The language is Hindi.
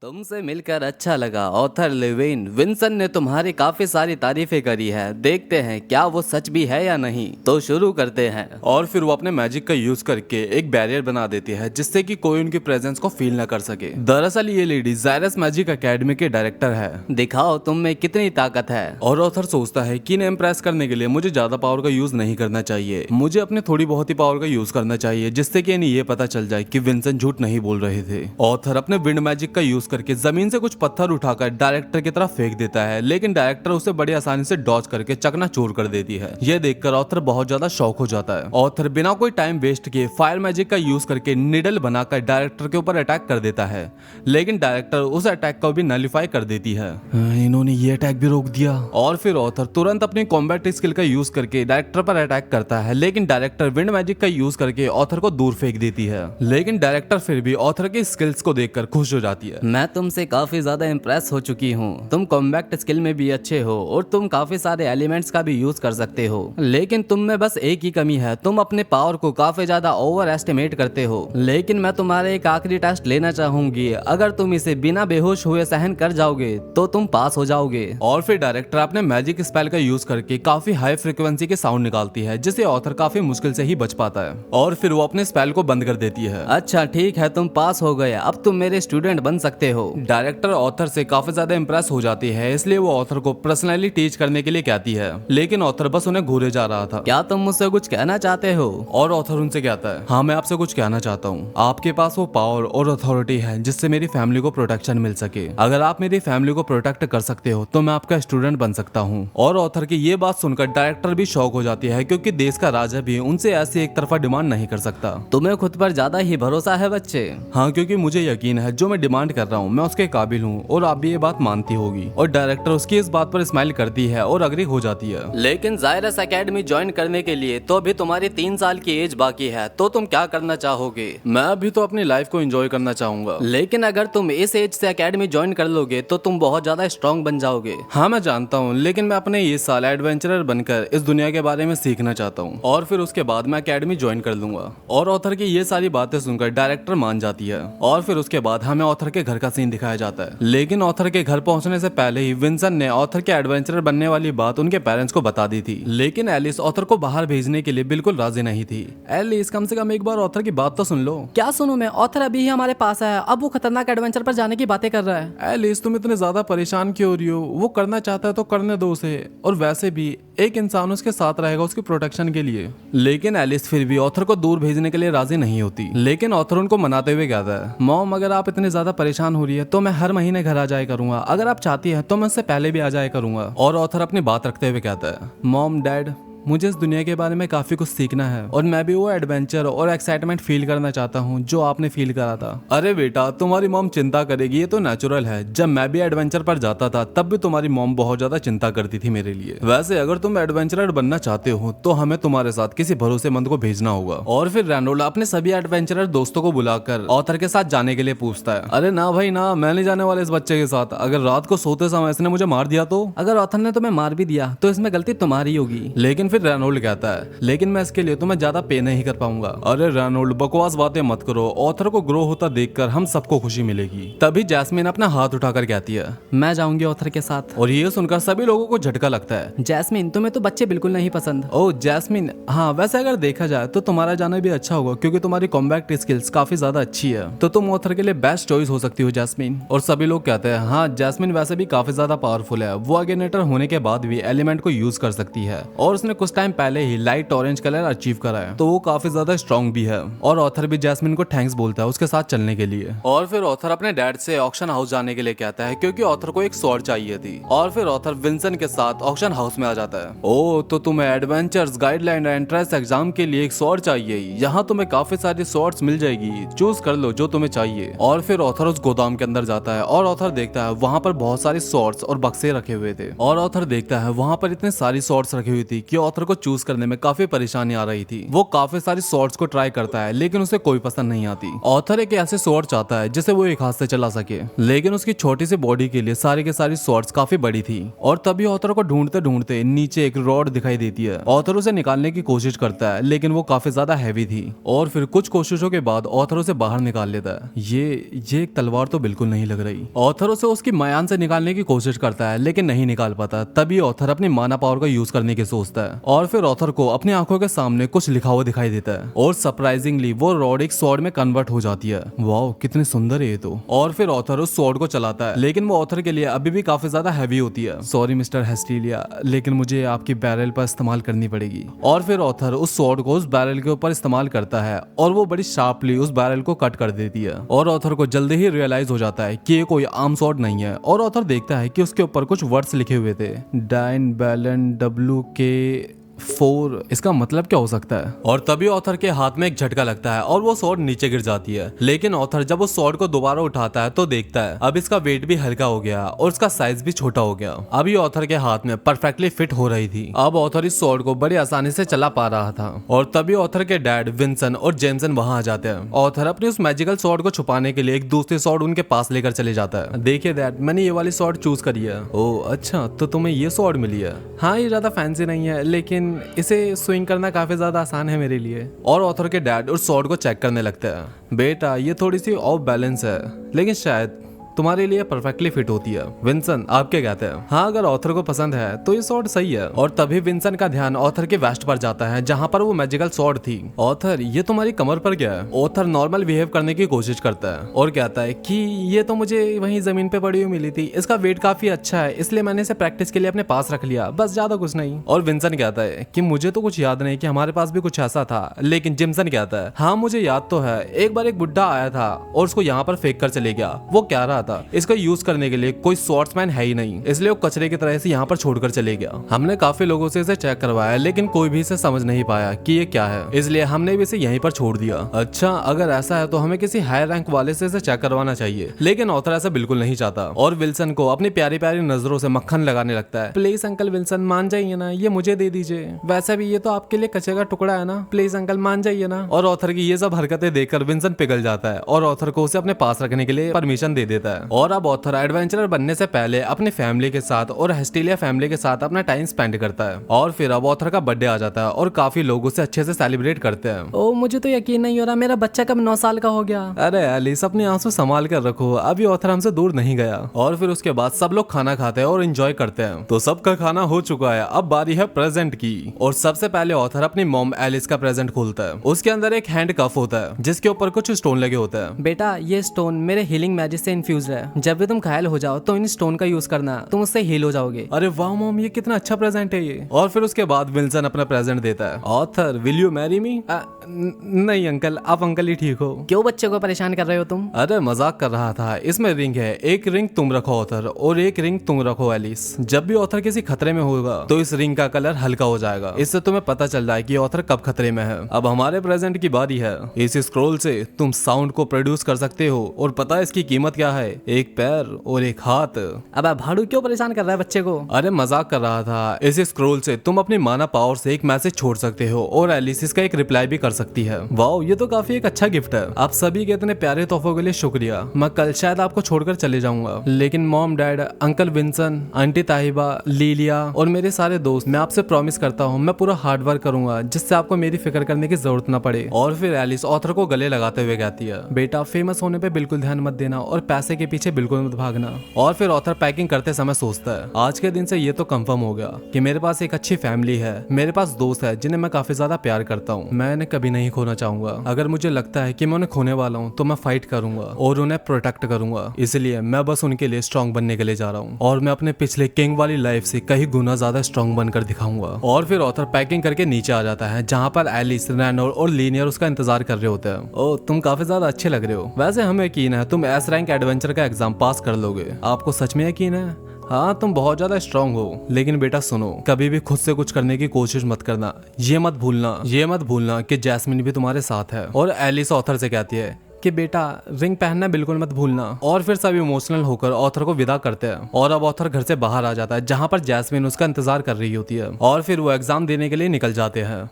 तुमसे मिलकर अच्छा लगा। ऑथर लेविन विंसन ने तुम्हारी काफी सारी तारीफें करी है। देखते हैं क्या वो सच भी है या नहीं। तो शुरू करते हैं। और फिर वो अपने मैजिक का यूज करके एक बैरियर बना देती है जिससे कि कोई उनकी प्रेजेंस को फील न कर सके। दरअसल ये लेडी जायरस मैजिक एकेडमी के डायरेक्टर है। दिखाओ तुम में कितनी ताकत है। और ऑथर सोचता है कि इन्हें इम्प्रेस करने के लिए मुझे ज्यादा पावर का यूज नहीं करना चाहिए, मुझे अपने थोड़ी बहुत ही पावर का यूज करना चाहिए जिससे कि इन्हें ये पता चल जाए कि विंसन झूठ नहीं बोल रहे थे। ऑथर अपने विंड मैजिक का यूज करके जमीन से कुछ पत्थर उठाकर डायरेक्टर की तरफ फेंक देता है, लेकिन डायरेक्टर उसे बड़ी आसानी से डॉज करके चकनाचूर कर देती है। यह देखकर ऑथर बहुत ज्यादा शॉक हो जाता है। ऑथर बिना कोई टाइम वेस्ट किए फायर मैजिक का यूज करके निडल बनाकर डायरेक्टर के ऊपर अटैक कर देता है, लेकिन डायरेक्टर उस अटैक को भी नलिफाई कर देती है। इन्होंने ये अटैक भी रोक दिया। और फिर ऑथर तुरंत अपनी कॉम्बैट स्किल का यूज करके डायरेक्टर पर अटैक करता है, लेकिन डायरेक्टर विंड मैजिक का यूज करके ऑथर को दूर फेंक देती है। लेकिन डायरेक्टर फिर भी ऑथर की स्किल्स को देखकर खुश हो जाती है। मैं तुमसे काफी ज्यादा इम्प्रेस हो चुकी हूँ। तुम कॉम्बैक्ट स्किल में भी अच्छे हो और तुम काफी सारे एलिमेंट्स का भी यूज कर सकते हो, लेकिन तुम में बस एक ही कमी है, तुम अपने पावर को काफी ज्यादा ओवर एस्टिमेट करते हो। लेकिन मैं तुम्हारे एक आखिरी टेस्ट लेना चाहूंगी। अगर तुम इसे बिना बेहोश हुए सहन कर जाओगे तो तुम पास हो जाओगे। और फिर डायरेक्टर अपने मैजिक स्पेल का यूज करके काफी हाई फ्रीक्वेंसी के साउंड निकालती है जिससे ऑथर काफी मुश्किल से ही बच पाता है, और फिर वो अपने स्पेल को बंद कर देती है। अच्छा ठीक है, तुम पास हो गए, अब तुम मेरे स्टूडेंट बन सकते हो। डायरेक्टर ऑथर से काफी ज्यादा इंप्रेस हो जाती है, इसलिए वो ऑथर को पर्सनली टीच करने के लिए कहती है, लेकिन ऑथर बस उन्हें घूरे जा रहा था। क्या तुम मुझसे कुछ कहना चाहते हो? और ऑथर उनसे कहता है, हाँ मैं आपसे कुछ कहना चाहता हूँ। आपके पास वो पावर और अथॉरिटी है जिससे मेरी फैमिली को प्रोटेक्शन मिल सके। अगर आप मेरी फैमिली को प्रोटेक्ट कर सकते हो तो मैं आपका स्टूडेंट बन सकता हूँ। और ऑथर की ये बात सुनकर डायरेक्टर भी शॉक हो जाती है, क्योंकि देश का राजा भी उनसे ऐसी एक तरफा डिमांड नहीं कर सकता। तुम्हें खुद पर ज्यादा ही भरोसा है बच्चे। हाँ, क्योंकि मुझे यकीन है जो मैं डिमांड कर रहा हूँ मैं उसके काबिल हूँ, और आप भी ये बात मानती होगी। और डायरेक्टर उसकी इस बात पर स्माइल करती है और अग्री हो जाती है। लेकिन जायरस एकेडमी ज्वाइन करने के लिए तो अभी तुम्हारी 3 साल की एज बाकी है, तो तुम क्या करना चाहोगे? मैं अभी तो अपनी लाइफ को एंजॉय करना चाहूंगा। लेकिन अगर तुम इस एज से एकेडमी ज्वाइन कर लोगे तो तुम बहुत ज्यादा स्ट्रॉन्ग बन जाओगे। हाँ मैं जानता हूँ, लेकिन मैं अपने ये साल एडवेंचरर बनकर इस दुनिया के बारे में सीखना चाहता हूँ, और फिर उसके बाद मैं एकेडमी ज्वाइन कर लूंगा। और ऑथर की ये सारी बातें सुनकर डायरेक्टर मान जाती है। और फिर उसके बाद हमें ऑथर के घर का सीन दिखाया जाता है, लेकिन ऑथर के घर पहुंचने से पहले ही विंसन ने ऑथर के एडवेंचरर बनने वाली बात उनके पेरेंट्स को बता दी थी। लेकिन एलिस ऑथर को बाहर भेजने के लिए बिल्कुल राजी नहीं थी। एलिस कम से कम एक बार ऑथर की बात तो सुन लो। क्या सुनूं मैं? ऑथर अभी ही हमारे पास है, अब वो खतरनाक एडवेंचर पर जाने की बातें कर रहा है। एलिस तुम इतने ज्यादा परेशान क्यों हो रही हो? वो करना चाहता है तो करने दो उसे, और वैसे भी एक इंसान उसके साथ रहेगा उसकी प्रोटेक्शन के लिए। लेकिन एलिस फिर भी ऑथर को दूर भेजने के लिए राजी नहीं होती। लेकिन ऑथर उनको मनाते हुए कहता है, मॉम अगर आप इतनी ज्यादा परेशान हो रही है तो मैं हर महीने घर आ जाया करूंगा, अगर आप चाहती है तो मैं उससे पहले भी आ जाया करूंगा। और ऑथर अपनी बात रखते हुए कहता है, मॉम डैड मुझे इस दुनिया के बारे में काफी कुछ सीखना है, और मैं भी वो एडवेंचर और एक्साइटमेंट फील करना चाहता हूँ जो आपने फील करा था। अरे बेटा तुम्हारी मॉम चिंता करेगी, ये तो नेचुरल है। जब मैं भी एडवेंचर पर जाता था तब भी तुम्हारी मॉम बहुत ज्यादा चिंता करती थी मेरे लिए। वैसे अगर तुम एडवेंचरर बनना चाहते हो तो हमें तुम्हारे साथ किसी भरोसेमंद को भेजना होगा। और फिर रैनोल्ड अपने सभी एडवेंचरर दोस्तों को बुलाकर ऑथर के साथ जाने के लिए पूछता है। अरे ना भाई ना, मैं नहीं जाने वाला इस बच्चे के साथ। अगर रात को सोते समय इसने मुझे मार दिया तो? अगर ऑथर ने तुम्हें मार भी दिया तो इसमें गलती तुम्हारी होगी। लेकिन फिर रैनोल्ड कहता है, लेकिन मैं इसके लिए तुम्हें ज्यादा पे नहीं कर पाऊंगा। अरे रैनोल्ड बकवास बातें मत करो, ऑथर को ग्रो होता देखकर हम सबको खुशी मिलेगी। तभी जैस्मिन अपना हाथ उठाकर कहती है, मैं जाऊंगी ऑथर के साथ। और ये सुनकर सभी लोगों को झटका लगता है। जैस्मिन तुम्हें तो बच्चे बिल्कुल नहीं पसंद। ओह जैस्मिन, हाँ वैसे अगर देखा जाए तो तुम्हारा जाना भी अच्छा होगा, क्योंकि तुम्हारी कॉम्बैक्ट स्किल्स काफी ज्यादा अच्छी है, तो तुम ऑथर के लिए बेस्ट चॉइस हो सकती हो जैस्मिन। और सभी लोग कहते हैं, हाँ जैस्मिन वैसे भी काफी ज्यादा पावरफुल है, वो अगेनेटर होने के बाद भी एलिमेंट को यूज कर सकती है, और उसने कुछ टाइम पहले ही लाइट ऑरेंज कलर अचीव करा है, तो वो काफी ज्यादा स्ट्रॉन्ग भी है। और ऑथर भी जैस्मिन को थैंक्स बोलता है उसके साथ चलने के लिए। और फिर ऑथर अपने डैड से ऑक्शन हाउस जाने के लिए कहता है, क्योंकि ऑथर को एक स्वॉर्ड चाहिए थी। और फिर ऑथर विंसन के साथ ऑक्शन हाउस में आ जाता है। ओ तो तुम्हें एडवेंचर्स गाइडलाइन एंट्रेंस एग्जाम के लिए एक स्वॉर्ड चाहिए, यहाँ तुम्हें काफी सारी स्वॉर्ड्स मिल जाएगी, चूज कर लो जो तुम्हें चाहिए। और फिर ऑथर उस गोदाम के अंदर जाता है, और ऑथर देखता है वहाँ पर बहुत सारी स्वॉर्ड्स और बक्से रखे हुए थे। और ऑथर देखता है वहाँ पर इतनी सारी स्वॉर्ड्स रखी हुई थी कि ऑथर को चूज करने में काफी परेशानी आ रही थी। वो काफी सारी स्वॉर्ड्स को ट्राई करता है लेकिन उसे कोई पसंद नहीं आती। ऑथर एक ऐसे स्वॉर्ड चाहता है जिसे वो एक हाथ से चला सके, लेकिन उसकी छोटी सी बॉडी के लिए सारी के सारी स्वॉर्ड्स काफी बड़ी थी। और तभी ऑथर को ढूंढते ढूंढते नीचे एक रॉड दिखाई देती है। ऑथर उसे निकालने की कोशिश करता है लेकिन वो काफी ज्यादा हैवी थी और फिर कुछ कोशिशों के बाद ऑथर उसे बाहर निकाल लेता है। ये एक तलवार तो बिल्कुल नहीं लग रही। ऑथर उसे उसकी मयान से निकालने की कोशिश करता है लेकिन नहीं निकाल पाता। तभी ऑथर अपनी माना पावर का यूज करने की सोचता है और फिर ऑथर को अपनी आंखों के सामने कुछ लिखा हुआ दिखाई देता है और सरप्राइजिंगली वो रॉड एक स्वॉर्ड में कन्वर्ट हो जाती है। वाओ, कितनी सुंदर है ये तो। और फिर ऑथर उस स्वॉर्ड को चलाता है लेकिन वो ऑथर के लिए अभी भी काफी ज्यादा हैवी होती है। सॉरी मिस्टर हेस्टिलिया, लेकिन मुझे आपकी बैरल पर इस्तेमाल करनी पड़ेगी। और फिर ऑथर उस स्वॉर्ड को उस बैरल के ऊपर इस्तेमाल करता है और वो बड़ी शार्पली उस बैरल को कट कर देती है। और ऑथर को जल्दी ही रियलाइज हो जाता है कि ये कोई आम स्वॉर्ड नहीं है और ऑथर देखता है कि उसके ऊपर कुछ वर्ड्स लिखे हुए थे, डाइन बैलन WK4। इसका मतलब क्या हो सकता है? और तभी ऑथर के हाथ में एक झटका लगता है और वो स्वॉर्ड नीचे गिर जाती है। लेकिन ऑथर जब उस स्वॉर्ड को दोबारा उठाता है तो देखता है अब इसका वेट भी हल्का हो गया और उसका साइज भी छोटा हो गया। अभी ऑथर के हाथ में परफेक्टली फिट हो रही थी। अब ऑथर इस स्वॉर्ड को बड़ी आसानी से चला पा रहा था। और तभी ऑथर के डैड विंसन और जेमसन वहां आ जाते हैं। ऑथर अपनी उस मैजिकल स्वॉर्ड को छुपाने के लिए एक दूसरी स्वॉर्ड उनके पास लेकर चले जाता है। देखिए डैड, मैंने ये वाली स्वॉर्ड चूज करी है। ओह अच्छा, तो तुम्हें ये स्वॉर्ड मिली है? हाँ, ये ज्यादा फैंसी नहीं है लेकिन इसे स्विंग करना काफी ज्यादा आसान है मेरे लिए। और ऑथर के डैड उस स्वॉर्ड को चेक करने लगते हैं। बेटा, ये थोड़ी सी ऑफ बैलेंस है लेकिन शायद तुम्हारे लिए परफेक्टली फिट होती है। विंसन, आप क्या कहते हैं? हाँ, अगर ऑथर को पसंद है तो ये स्वॉर्ड सही है। और तभी विंसन का ध्यान ऑथर के वेस्ट पर जाता है जहाँ पर वो मैजिकल स्वॉर्ड थी। ऑथर, ये तुम्हारी कमर पर क्या है? ऑथर नॉर्मल बिहेव करने की कोशिश करता है और कहता है कि ये तो मुझे वहीं जमीन पे पड़ी हुई मिली थी, इसका वेट काफी अच्छा है इसलिए मैंने इसे प्रैक्टिस के लिए अपने पास रख लिया, बस ज्यादा कुछ नहीं। और विंसन कहता है कि मुझे तो कुछ याद नहीं कि हमारे पास भी कुछ ऐसा था। लेकिन जिमसन कहता है हाँ, मुझे याद तो है, एक बार एक बुड्ढा आया था और उसको यहाँ पर फेंक कर चले गया। वो कह रहा था इसका यूज करने के लिए कोई स्वॉर्ड्समैन है ही नहीं, इसलिए वो कचरे की तरह से यहाँ पर छोड़कर चले गया। हमने काफी लोगों से इसे चेक करवाया लेकिन कोई भी इसे समझ नहीं पाया कि ये क्या है, इसलिए हमने भी इसे यहीं पर छोड़ दिया। अच्छा, अगर ऐसा है तो हमें किसी हाई रैंक वाले से इसे चेक करवाना चाहिए। लेकिन ऑथर ऐसा बिल्कुल नहीं चाहता और विल्सन को अपनी प्यारी प्यारी नजरों से मक्खन लगाने लगता है। प्लीज अंकल विल्सन, मान जाइए ना, ये मुझे दे दीजिए, वैसे भी ये तो आपके लिए कचरे का टुकड़ा है ना, प्लीज अंकल मान जाइए ना। और ऑथर की ये सब हरकतें देखकर विंसन पिघल जाता है और ऑथर को उसे अपने पास रखने के लिए परमिशन दे देता है। और अब ऑथर एडवेंचरर बनने से पहले अपनी फैमिली के साथ और हेस्टिलिया फैमिली के साथ अपना टाइम स्पेंड करता है। और फिर अब ऑथर का बर्थडे आ जाता है और काफी लोग उसे अच्छे से सेलिब्रेट करते हैं। ओ, मुझे तो यकीन नहीं हो रहा, मेरा बच्चा कब 9 साल का हो गया। अरे एलिस, अपने आंसू संभाल कर रखो, अभी ऑथर हमसे दूर नहीं गया। और फिर उसके बाद सब लोग खाना खाते हैं और एंजॉय करते हैं। तो सबका खाना हो चुका है, अब बारी है प्रेजेंट की। और सबसे पहले ऑथर अपनी मॉम एलिस का प्रेजेंट खोलता है। उसके अंदर एक हैंड कफ होता है जिसके ऊपर कुछ स्टोन लगे होते हैं। बेटा, ये स्टोन मेरे हीलिंग मैजिक से इन्फ्यूज है, जब भी तुम घायल हो जाओ तो इन स्टोन का यूज करना, तुम उससे हील हो जाओगे। अरे वाह मॉम, ये कितना अच्छा प्रेजेंट है ये। और फिर उसके बाद विल्सन अपना प्रेजेंट देता है। Author, will you marry me? नहीं अंकल, आप अंकल ही ठीक हो। क्यों बच्चे को परेशान कर रहे हो तुम? अरे मजाक कर रहा था, इसमें रिंग है, एक रिंग तुम रखो ऑथर और एक रिंग तुम रखो एलिस। जब भी ऑथर किसी खतरे में होगा तो इस रिंग का कलर हल्का हो जाएगा, इससे तुम्हें पता चल जाए कि ऑथर कब खतरे में है। अब हमारे प्रेजेंट की बारी है। इस स्क्रोल से तुम साउंड को प्रोड्यूस कर सकते हो और पता है इसकी कीमत क्या है? एक पैर और एक हाथ। अब भाड़ू क्यों परेशान कर रहा है बच्चे को? अरे मजाक कर रहा था। इस स्क्रोल से तुम अपनी माना पावर से एक मैसेज छोड़ सकते हो और एलिस इसका एक रिप्लाई भी कर सकती है। वाओ, ये तो काफी एक अच्छा गिफ्ट है। आप सभी के इतने प्यारे तोहफों के लिए शुक्रिया। मैं कल शायद आपको छोड़कर चले जाऊंगा, लेकिन mom, dad, uncle Vinson, aunty Tahiba, Lilia और मेरे सारे दोस्त, मैं आपसे प्रॉमिस करता हूँ मैं पूरा हार्ड वर्क करूंगा जिससे आपको मेरी फिक्र करने की जरूरत न पड़े। और फिर एलिस ऑथर को गले लगाते हुए कहती है, बेटा फेमस होने पे बिल्कुल ध्यान मत देना और पैसे के पीछे बिल्कुल मत भागना। और फिर ऑथर पैकिंग करते समय सोचता है, आज के दिन से ये तो कंफर्म हो गया कि मेरे पास एक अच्छी फैमिली है, मेरे पास दोस्त है जिन्हें मैं काफी ज्यादा प्यार करता हूँ। मैं इन्हें कभी नहीं खोना चाहूंगा। अगर मुझे लगता है कि मैं उन्हें खोने वाला हूँ तो मैं फाइट करूंगा और उन्हें प्रोटेक्ट करूंगा। इसलिए मैं बस उनके लिए स्ट्रॉन्ग बनने के लिए जा रहा हूँ और मैं अपने पिछले किंग वाली लाइफ से कहीं गुना ज्यादा स्ट्रॉन्ग बनकर दिखाऊंगा। और फिर ऑथर पैकिंग करके नीचे आ जाता है जहाँ पर एलिस, रैनोर और लीनियर उसका इंतजार कर रहे होते हैं। ओ, तुम काफी ज्यादा अच्छे लग रहे हो। वैसे हमें यकीन है तुम एस रैंक एडवेंचर का एग्जाम पास कर लोगे। आपको सच में यकीन है? हाँ, तुम बहुत ज्यादा स्ट्रांग हो। लेकिन बेटा सुनो, कभी भी खुद से कुछ करने की कोशिश मत करना। ये मत भूलना कि जैस्मिन भी तुम्हारे साथ है। और एलिस ऑथर से कहती है कि बेटा रिंग पहनना बिल्कुल मत भूलना। और फिर सब इमोशनल होकर ऑथर को विदा करते हैं और अब ऑथर घर से बाहर आ जाता है जहाँ पर जैस्मिन उसका इंतजार कर रही होती है और फिर वो एग्जाम देने के लिए निकल जाते हैं।